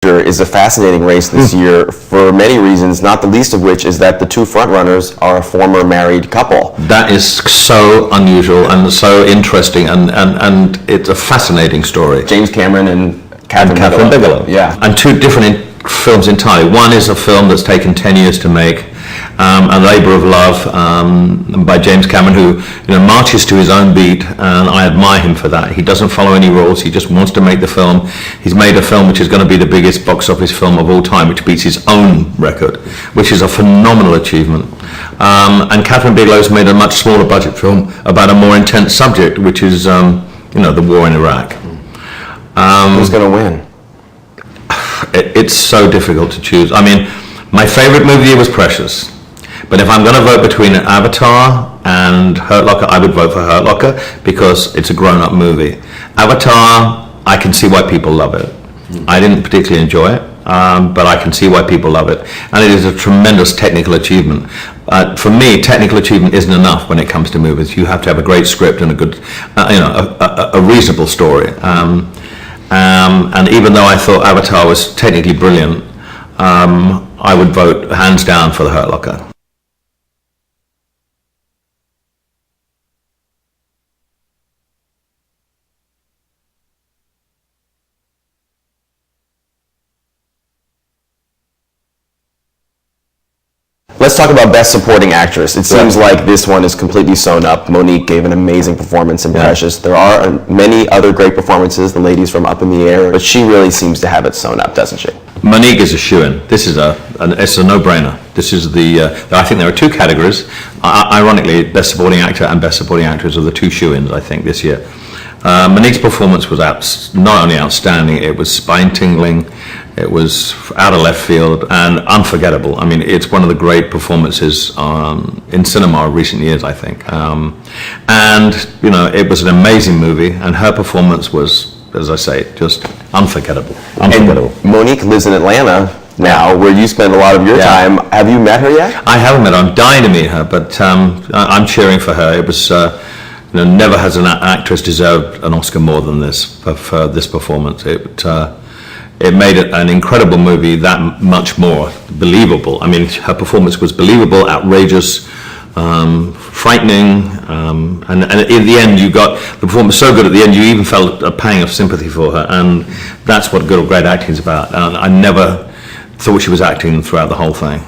is a fascinating race this year for many reasons, not the least of which is that the two frontrunners are a former married couple. That is so unusual and so interesting, and it's a fascinating story. James Cameron and Catherine Bigelow. Yeah. And two different films entirely. One is a film that's taken 10 years to make, A Labour of Love, by James Cameron, who marches to his own beat, and I admire him for that. He doesn't follow any rules. He just wants to make the film. He's made a film which is going to be the biggest box office film of all time, which beats his own record, which is a phenomenal achievement. And Catherine Bigelow's made a much smaller budget film about a more intense subject, which is the war in Iraq. Who's going to win? It's so difficult to choose. I mean, my favorite movie was Precious, but if I'm going to vote between Avatar and Hurt Locker, I would vote for Hurt Locker because it's a grown-up movie. Avatar, I can see why people love it. I didn't particularly enjoy it, but I can see why people love it, and it is a tremendous technical achievement. For me, technical achievement isn't enough when it comes to movies. You have to have a great script and a good, a reasonable story. And even though I thought Avatar was technically brilliant, I would vote hands down for The Hurt Locker. Let's talk about Best Supporting Actress. It seems like this one is completely sewn up. Monique gave an amazing performance in Precious. There are many other great performances, the ladies from Up in the Air, but she really seems to have it sewn up, doesn't she? Monique is a shoo-in. This is it's a no-brainer. This is I think there are two categories. Ironically, Best Supporting Actor and Best Supporting Actress are the two shoo-ins, I think, this year. Monique's performance was not only outstanding, it was spine-tingling, it was out of left field and unforgettable. I mean, it's one of the great performances in cinema of recent years, I think. And it was an amazing movie, and her performance was, as I say, just unforgettable. And Monique lives in Atlanta now, where you spend a lot of your time. Have you met her yet? I haven't met her. I'm dying to meet her, but I'm cheering for her. It was, never has an actress deserved an Oscar more than this for this performance. It made it an incredible movie that much more believable. I mean, her performance was believable, outrageous, frightening, and in the end, you got the performance so good at the end, you even felt a pang of sympathy for her, and that's what good or great acting is about. And I never thought she was acting throughout the whole thing.